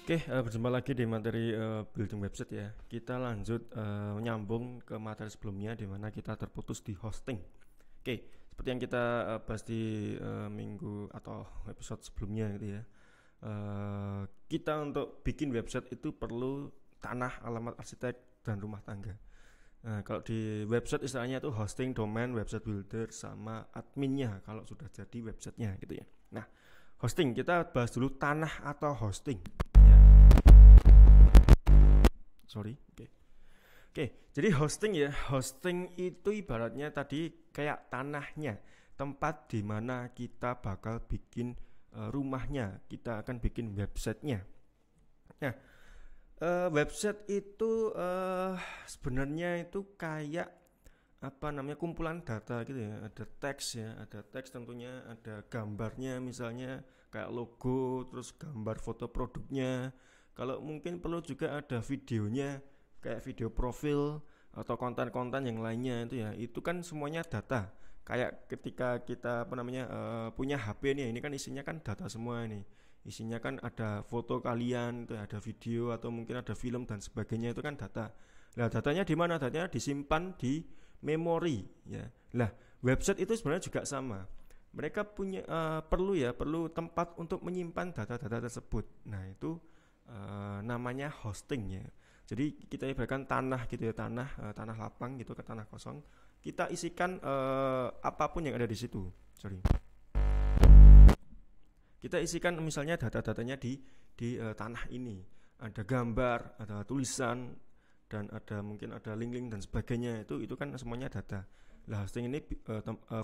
Oke, berjumpa lagi di materi building website ya. Kita lanjut menyambung ke materi sebelumnya di mana kita terputus di hosting. Oke, seperti yang kita bahas di minggu atau episode sebelumnya gitu ya. Kita untuk bikin website itu perlu tanah, alamat arsitek, dan rumah tangga. Nah, kalau di website istilahnya itu hosting, domain, website builder, sama adminnya kalau sudah jadi websitenya gitu ya. Nah, hosting, kita bahas dulu tanah atau hosting. Oke, jadi hosting ya, hosting itu ibaratnya tadi kayak tanahnya, tempat di mana kita bakal bikin rumahnya, kita akan bikin websitenya. Nah, website itu sebenarnya itu kayak apa namanya, kumpulan data gitu ya. Ada teks ya, ada teks tentunya, ada gambarnya misalnya kayak logo, terus gambar foto produknya. Kalau mungkin perlu juga ada videonya kayak video profil atau konten-konten yang lainnya itu ya. Itu kan semuanya data. Kayak ketika kita apa namanya punya HP nih, ini kan isinya kan data semua ini. Isinya kan ada foto kalian, itu ada video atau mungkin ada film dan sebagainya, itu kan data. Nah, datanya di mana? Datanya disimpan di memori ya. Lah, website itu sebenarnya juga sama. Mereka punya perlu tempat untuk menyimpan data-data tersebut. Nah, itu namanya hosting ya. Jadi kita ibaratkan tanah gitu ya, tanah lapang gitu, ke tanah kosong. Kita isikan apapun yang ada di situ. Kita isikan misalnya data-datanya di tanah ini. Ada gambar, ada tulisan, dan ada mungkin ada link-link dan sebagainya. Itu kan semuanya data. Lah, hosting ini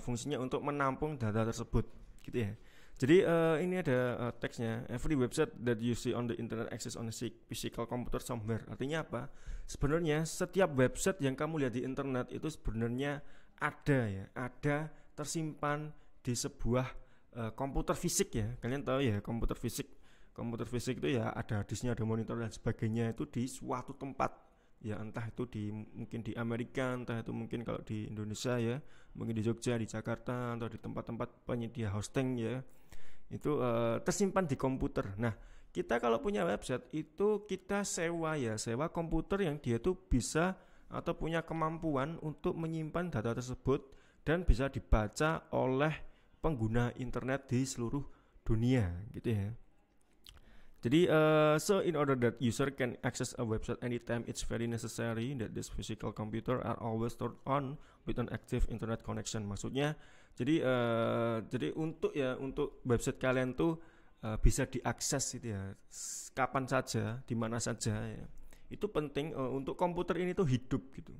fungsinya untuk menampung data tersebut gitu ya. Jadi ini ada teksnya. Every website that you see on the internet access on a physical computer somewhere. Artinya apa? Sebenarnya setiap website yang kamu lihat di internet itu sebenarnya ada tersimpan di sebuah komputer fisik ya. Kalian tahu ya, komputer fisik. Komputer fisik itu ya ada disknya, ada monitor dan sebagainya, itu di suatu tempat. Ya, entah itu mungkin di Amerika, entah itu mungkin kalau di Indonesia ya, mungkin di Jogja, di Jakarta, atau di tempat-tempat penyedia hosting ya. Itu tersimpan di komputer. Nah, kita kalau punya website itu kita sewa komputer yang dia tuh bisa atau punya kemampuan untuk menyimpan data tersebut dan bisa dibaca oleh pengguna internet di seluruh dunia gitu ya. Jadi so in order that user can access a website anytime, it's very necessary that this physical computer are always turned on with an active internet connection. Maksudnya jadi untuk website kalian tuh bisa diakses gitu ya, kapan saja, di mana saja ya. Itu penting untuk komputer ini tuh hidup gitu.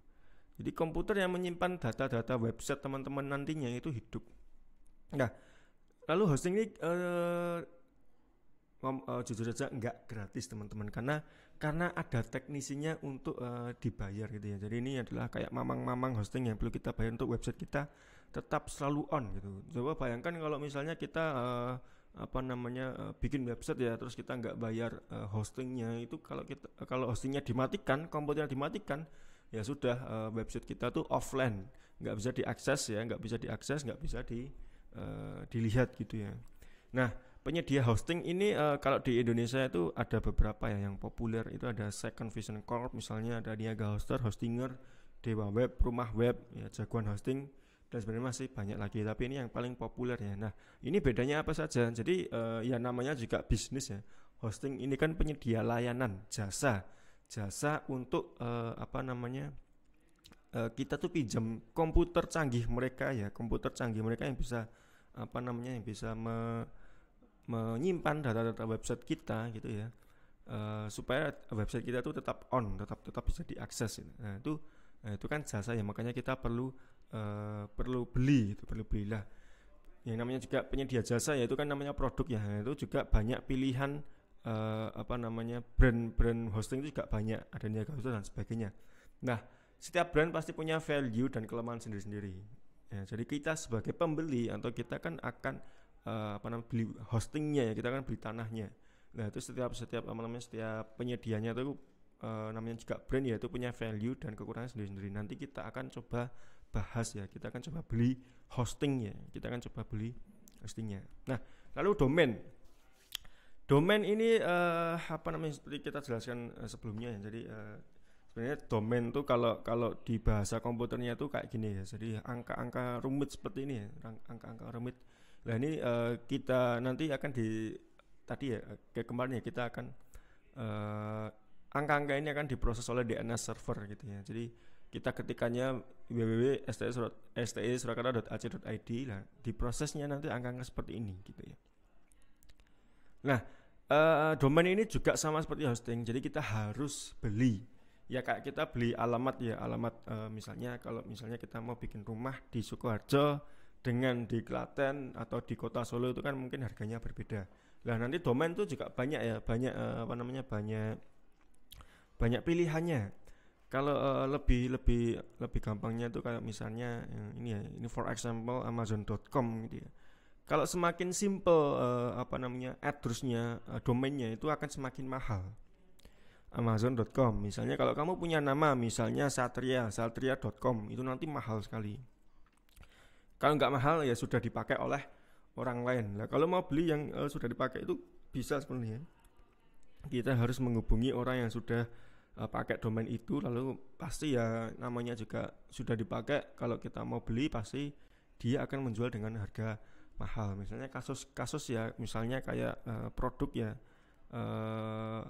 Jadi komputer yang menyimpan data-data website teman-teman nantinya itu hidup. Nah, lalu hosting ini jujur saja nggak gratis teman-teman, karena ada teknisinya untuk dibayar gitu ya. Jadi ini adalah kayak mamang-mamang hosting yang perlu kita bayar untuk website kita tetap selalu on gitu. Coba bayangkan kalau misalnya kita bikin website ya, terus kita nggak bayar hostingnya. Itu kalau hostingnya dimatikan, komputernya dimatikan, ya sudah, website kita tuh offline, nggak bisa diakses, nggak bisa dilihat gitu ya. Nah, penyedia hosting ini kalau di Indonesia itu ada beberapa ya yang populer. Itu ada Second Vision Corp, misalnya ada Niaga Hoster, Hostinger, Dewa Web, Rumah Web, ya, Jagoan Hosting, dan sebenarnya masih banyak lagi. Tapi ini yang paling populer ya. Nah, ini bedanya apa saja? Jadi ya namanya juga bisnis ya. Hosting ini kan penyedia layanan, jasa untuk kita tuh pinjam komputer canggih mereka ya, yang bisa yang bisa menyimpan data-data website kita gitu ya, supaya website kita tuh tetap on, tetap bisa diakses. Nah, itu kan jasa ya, makanya kita perlu belilah. Yang namanya juga penyedia jasa ya, itu kan namanya produk ya. Nah, itu juga banyak pilihan brand hosting itu juga banyak, ada Niaga Hoster dan sebagainya. Nah, setiap brand pasti punya value dan kelemahan sendiri-sendiri. Ya, jadi kita sebagai pembeli atau kita kan akan beli hostingnya ya, kita kan beli tanahnya. Nah, itu setiap penyedianya itu namanya juga brand ya, itu punya value dan kekurangan sendiri-sendiri. Nanti kita akan coba bahas ya, kita akan coba beli hostingnya. Nah, lalu domain. Domain ini apa namanya seperti kita jelaskan sebelumnya ya. Jadi sebenarnya domain tuh kalau kalau di bahasa komputernya tuh kayak gini ya. Jadi angka-angka rumit seperti ini ya, angka-angka rumit. Nah ini kita nanti akan di tadi ya kayak kemarin ya kita akan eh, angka-angka ini akan diproses oleh DNS server gitu ya. Jadi kita ketikanya www.sti.surakarta.ac.id lah, diprosesnya nanti angka-angka seperti ini gitu ya. Nah, domain ini juga sama seperti hosting. Jadi kita harus beli. Ya kayak kita beli alamat ya, alamat misalnya kalau misalnya kita mau bikin rumah di Sukoharjo dengan di Klaten atau di Kota Solo itu kan mungkin harganya berbeda. Nah, nanti domain itu juga banyak ya, banyak apa namanya? Banyak pilihannya. Kalau lebih lebih lebih gampangnya tuh kayak misalnya ini ya, ini for example amazon.com gitu ya. Kalau semakin simple apa namanya address-nya, domainnya itu akan semakin mahal. Amazon.com misalnya kalau kamu punya nama misalnya satria.com itu nanti mahal sekali. Kalau nggak mahal ya sudah dipakai oleh orang lain. Nah kalau mau beli yang sudah dipakai itu bisa sebenarnya. Kita harus menghubungi orang yang sudah pakai domain itu, lalu pasti ya namanya juga sudah dipakai. Kalau kita mau beli pasti dia akan menjual dengan harga mahal. Misalnya kasus ya, misalnya kayak produk ya,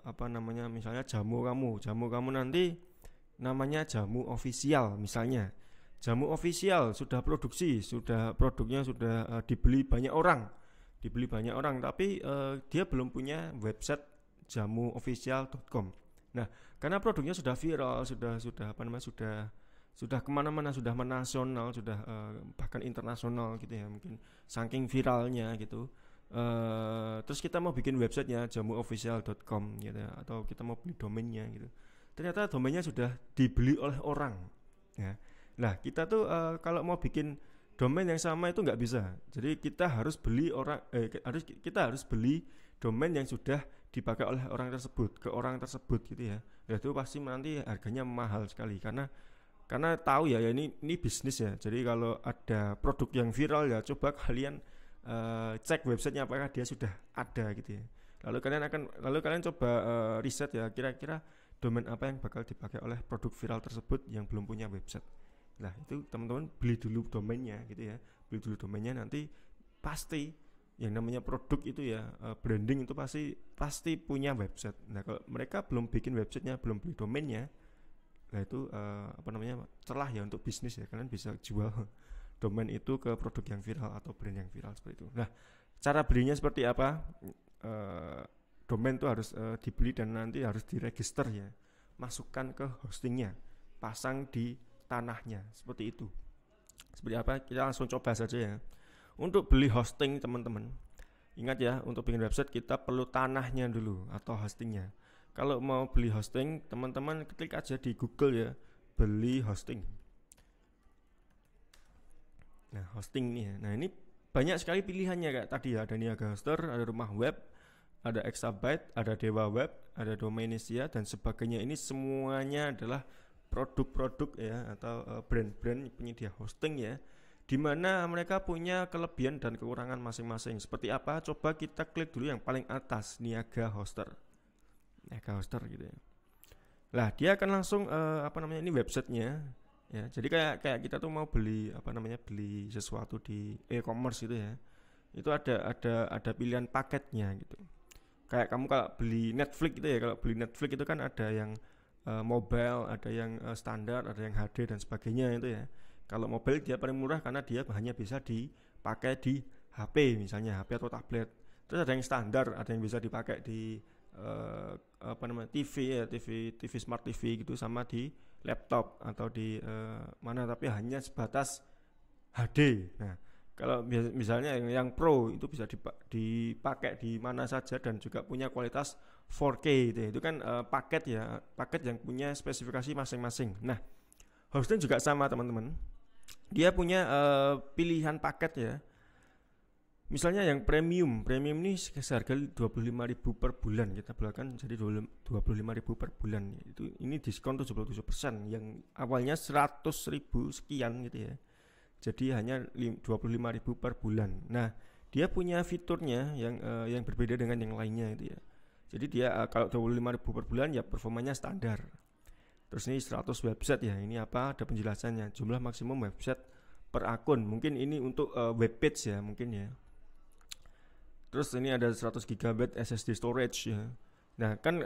apa namanya, misalnya jamu kamu nanti namanya jamu official misalnya. Jamu official sudah produksi, sudah produknya sudah dibeli banyak orang, tapi dia belum punya website jamuofficial.com. Nah, karena produknya sudah viral, sudah apa namanya, sudah kemana-mana, sudah menasional, sudah bahkan internasional gitu ya, mungkin saking viralnya gitu. Terus kita mau bikin websitenya jamuofficial.com gitu ya, atau kita mau beli domainnya gitu. Ternyata domainnya sudah dibeli oleh orang. Ya. Nah, kita tuh kalau mau bikin domain yang sama itu nggak bisa. Jadi kita harus beli domain yang sudah dipakai oleh orang tersebut ke orang tersebut gitu ya. Ya itu pasti nanti harganya mahal sekali karena tahu ya ini bisnis ya. Jadi kalau ada produk yang viral ya coba kalian cek websitenya apakah dia sudah ada gitu ya. Lalu kalian coba riset ya kira-kira domain apa yang bakal dipakai oleh produk viral tersebut yang belum punya website. Nah itu teman-teman beli dulu domainnya gitu ya, beli dulu domainnya nanti pasti yang namanya produk itu ya branding itu pasti punya website. Nah kalau mereka belum bikin websitenya, belum beli domainnya, nah itu apa namanya celah ya untuk bisnis ya, kalian bisa jual domain itu ke produk yang viral atau brand yang viral seperti itu. Nah cara belinya seperti apa? Domain itu harus dibeli dan nanti harus diregister ya, masukkan ke hostingnya, pasang di tanahnya seperti itu. Seperti apa? Kita langsung coba saja ya. Untuk beli hosting teman-teman, ingat ya untuk bikin website kita perlu tanahnya dulu atau hostingnya. Kalau mau beli hosting teman-teman klik aja di Google ya, beli hosting. Nah hosting nih ya. Nah ini banyak sekali pilihannya kayak tadi ya, ada Niaga Hoster, ada Rumah Web, ada Exabyte, ada Dewa Web, ada Domainisia dan sebagainya. Ini semuanya adalah produk-produk ya atau brand-brand penyedia hosting ya, di mana mereka punya kelebihan dan kekurangan masing-masing. Seperti apa? Coba kita klik dulu yang paling atas, Niaga Hoster. Niaga Hoster gitu ya. Lah, dia akan langsung apa namanya ini websitenya ya. Jadi kayak kita tuh mau beli apa namanya beli sesuatu di e-commerce gitu ya. Itu ada pilihan paketnya gitu. Kayak kamu kalau beli Netflix gitu ya, kalau beli Netflix itu kan ada yang mobile, ada yang standar, ada yang HD dan sebagainya itu ya. Kalau mobile dia paling murah karena dia hanya bisa dipakai di HP misalnya, HP atau tablet. Terus ada yang standar, ada yang bisa dipakai di apa namanya TV ya, TV smart TV gitu, sama di laptop atau di mana, tapi hanya sebatas HD. Nah, kalau misalnya yang Pro itu bisa dipakai di mana saja dan juga punya kualitas 4K gitu ya. Itu kan paket ya, paket yang punya spesifikasi masing-masing. Nah, hosting juga sama teman-teman. Dia punya pilihan paket ya. Misalnya yang premium ini seharga 25.000 per bulan, kita belakang jadi 25.000 per bulan. Ini diskon 77%, yang awalnya 100.000 sekian gitu ya. Jadi hanya 25.000 per bulan. Nah, dia punya fiturnya yang berbeda dengan yang lainnya itu ya. Jadi dia kalau 25.000 per bulan ya performanya standar. Terus ini 100 website ya. Ini apa? Ada penjelasannya. Jumlah maksimum website per akun. Mungkin ini untuk web page ya, mungkin ya. Terus ini ada 100 GB SSD storage ya. Nah, kan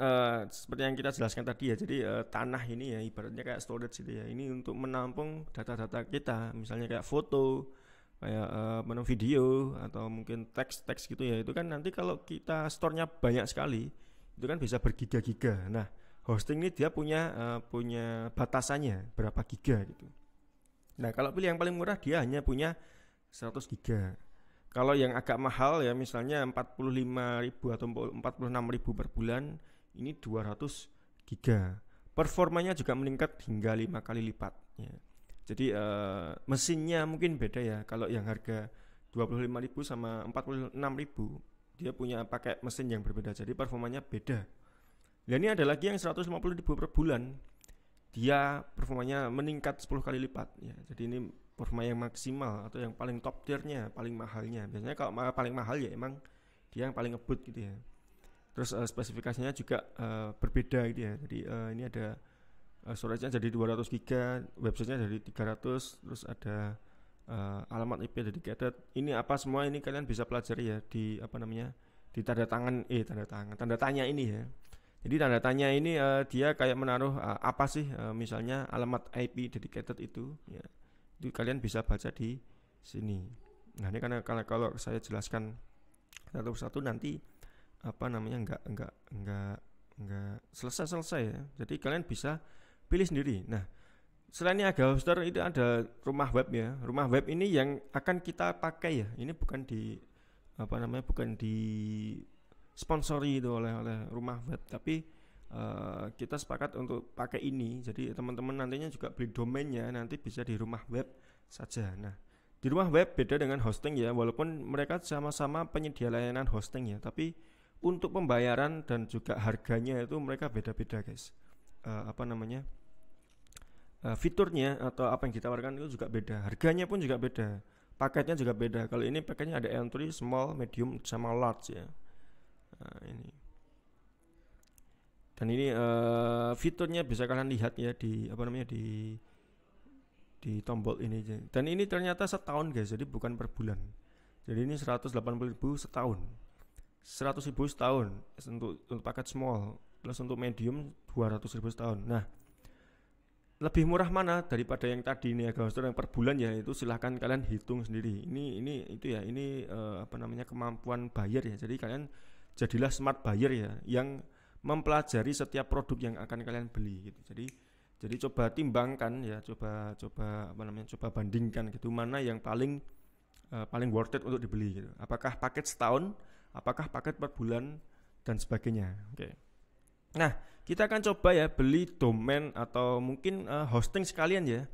seperti yang kita jelaskan tadi ya. Jadi tanah ini ya ibaratnya kayak storage gitu ya. Ini untuk menampung data-data kita, misalnya kayak foto, kayak video atau mungkin teks-teks gitu ya. Itu kan nanti kalau kita store-nya banyak sekali, itu kan bisa bergiga-giga. Nah, hosting ini dia punya batasannya berapa giga gitu. Nah, kalau pilih yang paling murah dia hanya punya 100 giga. Kalau yang agak mahal ya misalnya 45.000 atau 46.000 per bulan, ini 200 giga. Performanya juga meningkat hingga 5 kali lipat ya. Jadi mesinnya mungkin beda ya. Kalau yang harga 25.000 sama 46.000, dia punya pakai mesin yang berbeda. Jadi performanya beda. Dan ini ada lagi yang 150.000 per bulan. Dia performanya meningkat 10 kali lipat ya. Jadi ini performa yang maksimal atau yang paling top tier-nya, paling mahalnya. Biasanya kalau paling mahal ya emang dia yang paling ngebut gitu ya. Terus spesifikasinya juga berbeda gitu ya. Jadi ini ada storage-nya jadi 200 giga, website-nya jadi 300, terus ada alamat IP dedicated. Ini apa semua ini kalian bisa pelajari ya di di tanda tanya ini ya. Jadi tanda tanya ini dia kayak menaruh apa sih misalnya alamat IP dedicated itu ya. Itu kalian bisa baca di sini. Nah, ini karena kalau saya jelaskan satu persatu nanti enggak selesai ya. Jadi kalian bisa pilih sendiri. Nah, selain Niaga Hoster itu ada rumah web ya. Rumah web ini yang akan kita pakai ya. Ini bukan bukan di sponsori itu oleh rumah web, tapi kita sepakat untuk pakai ini. Jadi teman-teman nantinya juga beli domainnya nanti bisa di rumah web saja. Nah, di rumah web beda dengan hosting ya, walaupun mereka sama-sama penyedia layanan hosting ya, tapi untuk pembayaran dan juga harganya itu mereka beda-beda guys. Fiturnya atau apa yang ditawarkan itu juga beda, harganya pun juga beda, paketnya juga beda. Kalau ini paketnya ada entry, small, medium, sama large ya. Nah, ini. Dan ini fiturnya bisa kalian lihat ya di di tombol ini. Dan ini ternyata setahun guys, jadi bukan per bulan. Jadi ini 180.000 setahun, 100.000 setahun untuk paket small, plus untuk medium 200.000 setahun. Nah, lebih murah mana daripada yang tadi ini Niaga Hoster yang per bulan ya, itu silahkan kalian hitung sendiri. Ini kemampuan buyer ya. Jadi kalian jadilah smart buyer ya, yang mempelajari setiap produk yang akan kalian beli gitu. Jadi coba timbangkan ya, coba bandingkan gitu, mana yang paling worth it untuk dibeli gitu. Apakah paket setahun, apakah paket per bulan dan sebagainya. Oke. Nah, kita akan coba ya beli domain atau mungkin hosting sekalian ya.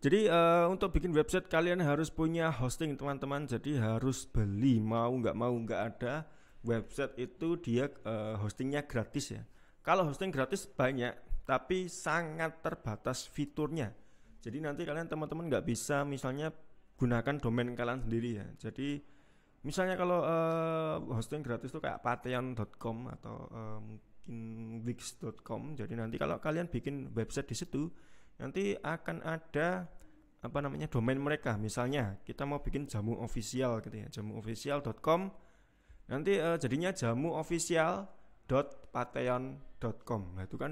Jadi untuk bikin website kalian harus punya hosting teman-teman. Jadi harus beli, mau nggak ada website itu dia hostingnya gratis ya. Kalau hosting gratis banyak, tapi sangat terbatas fiturnya. Jadi nanti kalian teman-teman nggak bisa misalnya gunakan domain kalian sendiri ya. Jadi misalnya kalau hosting gratis itu kayak patreon.com atau mungkin wix.com. Jadi nanti kalau kalian bikin website di situ, nanti akan ada domain mereka. Misalnya kita mau bikin jamu official gitu ya, jamuofficial.com. Nanti jadinya jamuofficial.patreon.com. Nah, itu kan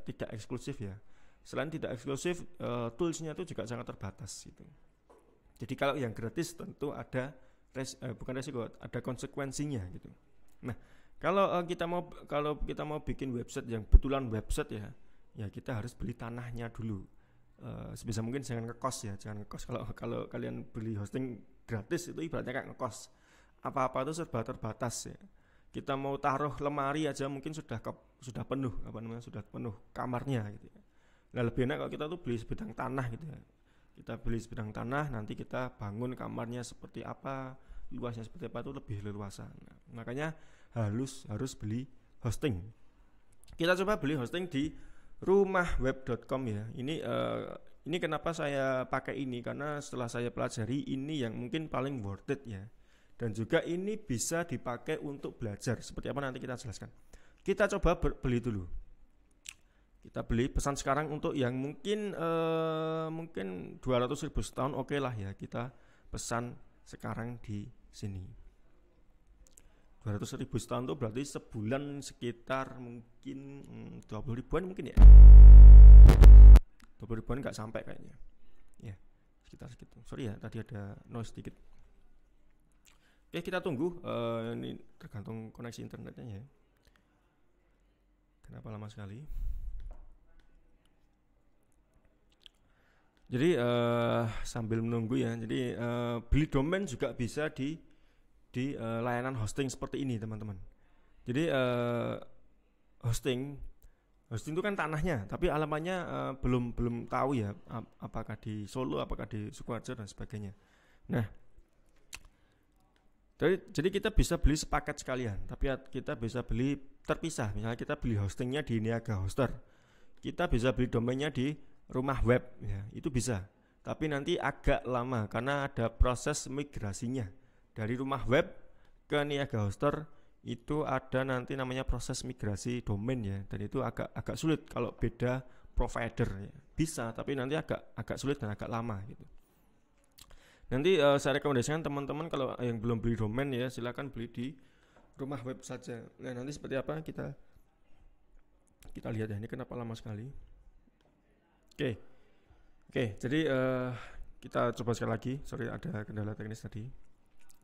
tidak eksklusif ya. Selain tidak eksklusif, toolsnya itu juga sangat terbatas gitu. Jadi kalau yang gratis tentu ada ada konsekuensinya gitu. Nah, kalau kita mau bikin website yang betulan website ya kita harus beli tanahnya dulu. Sebisa mungkin jangan ngekos. Kalau kalian beli hosting gratis itu ibaratnya kayak ngekos. Apa-apa itu serba terbatas ya. Kita mau taruh lemari aja mungkin sudah penuh, sudah penuh kamarnya gitu ya. Nah, lebih enak kalau kita tuh beli sebidang tanah gitu ya. Kita beli sebidang tanah, nanti kita bangun kamarnya seperti apa, luasnya seperti apa, itu lebih leluasa. Nah, makanya harus beli hosting. Kita coba beli hosting di rumahweb.com ya. Ini kenapa saya pakai ini, karena setelah saya pelajari ini yang mungkin paling worth it ya. Dan juga ini bisa dipakai untuk belajar. Seperti apa nanti kita jelaskan. Kita coba beli dulu. Kita beli pesan sekarang untuk yang mungkin 200.000 setahun, oke lah ya, kita pesan sekarang di sini. 200.000 setahun itu berarti sebulan sekitar mungkin 20 ribuan mungkin ya. 20 ribuan nggak sampai kayaknya. Ya, sekitar segitu. Sorry ya, tadi ada noise sedikit. Oke, kita tunggu. Ini tergantung koneksi internetnya ya. Kenapa lama sekali? Jadi sambil menunggu ya. Jadi beli domain juga bisa di layanan hosting seperti ini, teman-teman. Jadi hosting itu kan tanahnya, tapi alamatnya belum tahu ya, apakah di Solo, apakah di Sukoharjo dan sebagainya. Nah, jadi kita bisa beli sepaket sekalian, tapi kita bisa beli terpisah. Misalnya kita beli hostingnya di Niaga Hoster, kita bisa beli domainnya di Rumah Web, ya, itu bisa. Tapi nanti agak lama karena ada proses migrasinya dari Rumah Web ke Niaga Hoster. Itu ada nanti namanya proses migrasi domain ya, dan itu agak sulit kalau beda provider ya. Bisa, tapi nanti agak sulit dan agak lama gitu. Nanti saya rekomendasikan teman-teman kalau yang belum beli domain ya, silakan beli di Rumah Web saja. Nah, nanti seperti apa kita lihat ya. Ini kenapa lama sekali? Oke, jadi kita coba sekali lagi. Sorry, ada kendala teknis tadi.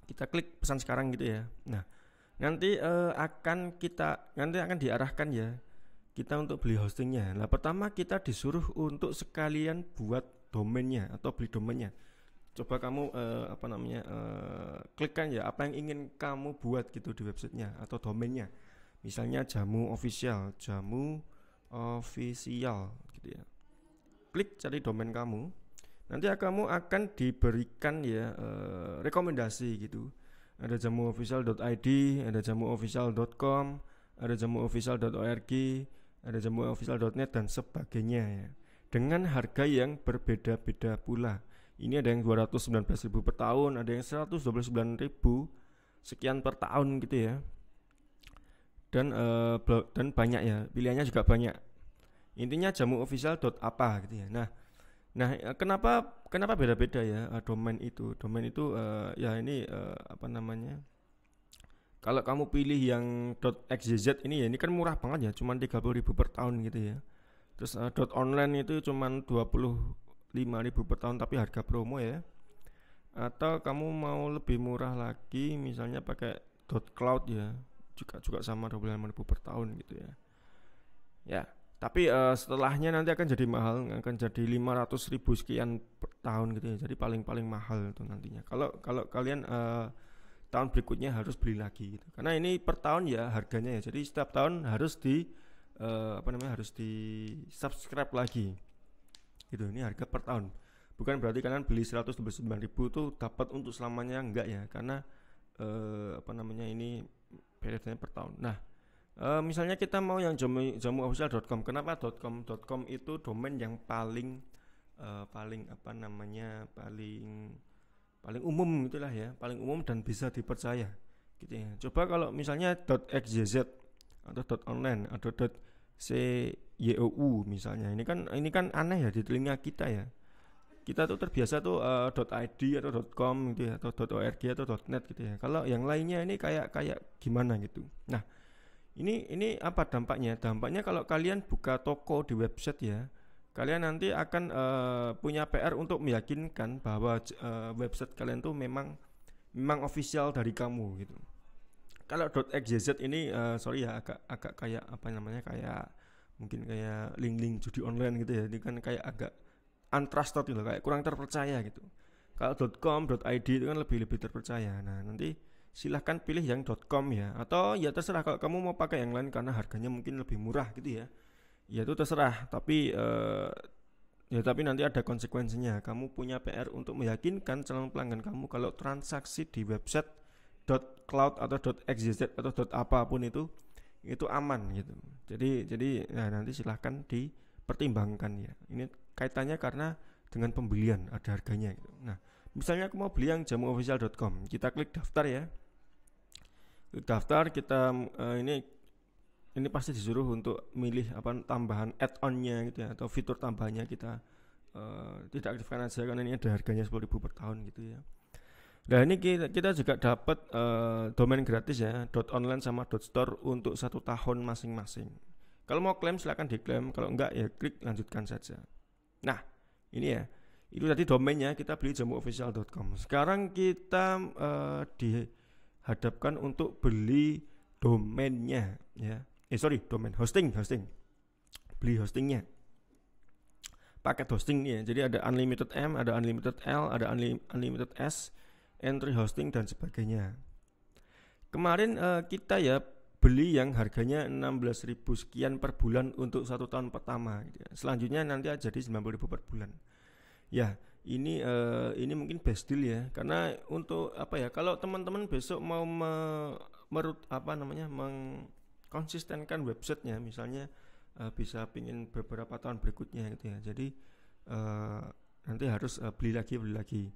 Kita klik pesan sekarang gitu ya. Nah, nanti akan diarahkan ya kita untuk beli hostingnya. Nah, pertama kita disuruh untuk sekalian buat domainnya atau beli domainnya. Coba kamu klikkan ya apa yang ingin kamu buat gitu di websitenya atau domainnya. Misalnya jamu official gitu ya. Klik cari domain kamu. Nanti kamu akan diberikan ya rekomendasi gitu. Ada jamuofficial.id, ada jamuofficial.com, ada jamuofficial.org, ada jamuofficial.net dan sebagainya ya. Dengan harga yang berbeda-beda pula. Ini ada yang 219.000 per tahun, ada yang 129.000 sekian per tahun gitu ya. Dan banyak ya, pilihannya juga banyak. Intinya jamuofficial.apa gitu ya. Nah, kenapa beda-beda ya domain itu? Domain itu ya ini kalau kamu pilih yang .xyz ini ya, ini kan murah banget ya, cuma 30.000 per tahun gitu ya. Terus .online itu cuma 25.000 per tahun tapi harga promo ya. Atau kamu mau lebih murah lagi misalnya pakai .cloud ya, juga sama 25.000 per tahun gitu ya. Ya, tapi setelahnya nanti akan jadi mahal, akan jadi 500.000 sekian per tahun gitu ya. Jadi paling mahal itu nantinya. Kalau kalian tahun berikutnya harus beli lagi gitu. Karena ini per tahun ya harganya ya. Jadi setiap tahun harus harus di subscribe lagi. Gitu. Ini harga per tahun. Bukan berarti kalian beli 129.000 itu dapat untuk selamanya, enggak ya. Karena ini periodenya per tahun. Nah, misalnya kita mau yang jamuofficial.com. Kenapa .com? .com itu domain yang paling umum gitulah ya, paling umum dan bisa dipercaya gitu ya. Coba kalau misalnya .xyz atau .online atau .cyou misalnya. Ini kan aneh ya di telinga kita ya. Kita tuh terbiasa tuh .id atau .com gitu ya, atau .org atau .net gitu ya. Kalau yang lainnya ini kayak gimana gitu. Nah, ini apa dampaknya? Dampaknya kalau kalian buka toko di website ya, kalian nanti akan punya PR untuk meyakinkan bahwa website kalian tuh memang official dari kamu gitu. Kalau .xyz ini sorry ya, agak kayak kayak mungkin kayak link judi online gitu ya. Ini kan kayak agak untrusted gitu, kayak kurang terpercaya gitu. Kalau .com, .id itu kan lebih terpercaya. Nah, nanti silahkan pilih yang .com ya, atau ya terserah kalau kamu mau pakai yang lain karena harganya mungkin lebih murah gitu ya. Ya itu terserah, tapi nanti ada konsekuensinya. Kamu punya PR untuk meyakinkan calon pelanggan kamu kalau transaksi di website .cloud atau .xyz atau apapun itu aman gitu. Jadi nanti silahkan dipertimbangkan ya. Ini kaitannya karena dengan pembelian ada harganya gitu. Nah, Misalnya aku mau beli yang jamuofficial.com, kita klik daftar ya. Klik daftar, kita ini pasti disuruh untuk milih apa tambahan add-onnya gitu ya, atau fitur tambahannya kita tidak aktifkan aja karena ini ada harganya 10.000 per tahun gitu ya. Nah ini kita juga dapat domain gratis ya, .online sama .store untuk 1 tahun masing-masing. Kalau mau klaim silakan diklaim, kalau enggak ya klik lanjutkan saja. Nah ini ya, itu tadi domainnya, kita beli jamuofficial.com. Sekarang kita dihadapkan untuk beli domainnya ya. Domain hosting. Beli hostingnya. Paket hosting nih ya. Jadi ada unlimited M, ada unlimited L, ada unlimited S, entry hosting dan sebagainya. Kemarin kita ya beli yang harganya 16.000 sekian per bulan untuk 1 tahun pertama gitu ya. Selanjutnya nanti jadi 90.000 per bulan. Ya, ini mungkin best deal ya. Karena untuk apa ya? Kalau teman-teman besok mau mengkonsistenkan websitenya, misalnya bisa pingin beberapa tahun berikutnya gitu ya. Jadi nanti harus beli lagi.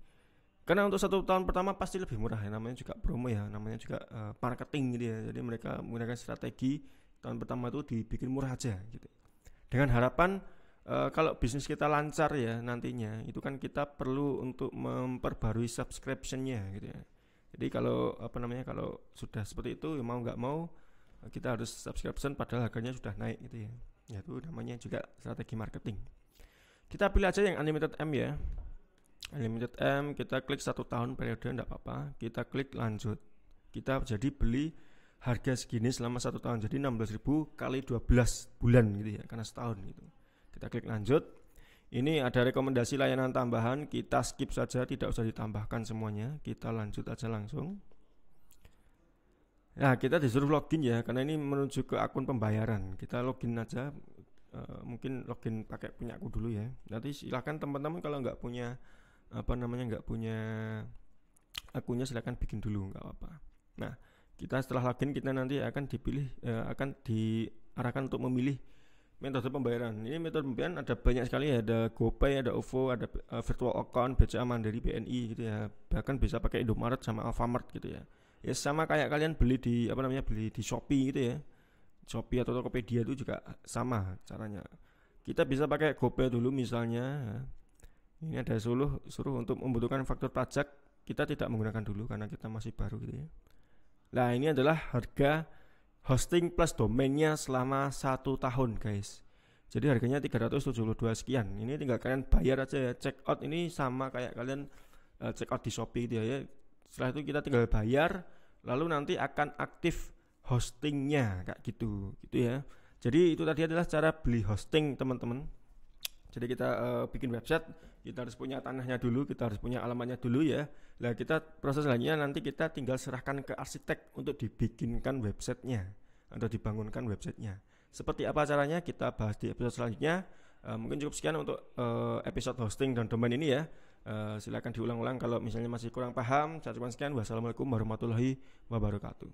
Karena untuk 1 tahun pertama pasti lebih murah ya, namanya juga promo ya, namanya juga marketing gitu ya. Jadi mereka menggunakan strategi tahun pertama itu dibikin murah aja gitu. Dengan harapan kalau bisnis kita lancar ya nantinya, itu kan kita perlu untuk memperbarui subscription-nya gitu ya. Jadi kalau kalau sudah seperti itu ya mau nggak mau kita harus subscription padahal harganya sudah naik gitu ya. Ya itu namanya juga strategi marketing. Kita pilih aja yang unlimited M ya. Unlimited M, kita klik 1 tahun periode enggak apa-apa, kita klik lanjut. Kita jadi beli harga segini selama 1 tahun, jadi 16.000 kali 12 bulan gitu ya, karena setahun gitu. Kita klik lanjut. Ini ada rekomendasi layanan tambahan, kita skip saja, tidak usah ditambahkan semuanya. Kita lanjut aja langsung. Nah kita disuruh login ya, karena ini menuju ke akun pembayaran. Kita login aja, mungkin login pakai punya aku dulu ya. Nanti silakan teman-teman kalau nggak punya akunnya silakan bikin dulu, nggak apa-apa. Nah kita setelah login kita nanti akan diarahkan untuk memilih metode pembayaran. Ini metode pembayaran ada banyak sekali ya, ada GoPay, ada OVO, ada virtual account, BCA Mandiri, BNI gitu ya. Bahkan bisa pakai Indomaret sama Alfamart gitu ya. Ya sama kayak kalian beli di Shopee gitu ya. Shopee atau Tokopedia itu juga sama caranya. Kita bisa pakai GoPay dulu misalnya. Ini ada suruh untuk membutuhkan faktur pajak, kita tidak menggunakan dulu karena kita masih baru gitu ya. Nah ini adalah harga hosting plus domainnya selama 1 tahun guys. Jadi harganya 372 sekian. Ini tinggal kalian bayar aja ya. Check out ini sama kayak kalian check out di Shopee gitu ya. Setelah itu kita tinggal bayar, lalu nanti akan aktif hostingnya kayak gitu ya. Jadi itu tadi adalah cara beli hosting teman-teman. Jadi kita bikin website, kita harus punya tanahnya dulu, kita harus punya alamatnya dulu ya. Nah kita proses selanjutnya nanti kita tinggal serahkan ke arsitek untuk dibikinkan websitenya atau dibangunkan websitenya. Seperti apa caranya kita bahas di episode selanjutnya. Mungkin cukup sekian untuk episode hosting dan domain ini ya. Silakan diulang-ulang kalau misalnya masih kurang paham. Saya ucapkan sekian. Wassalamualaikum warahmatullahi wabarakatuh.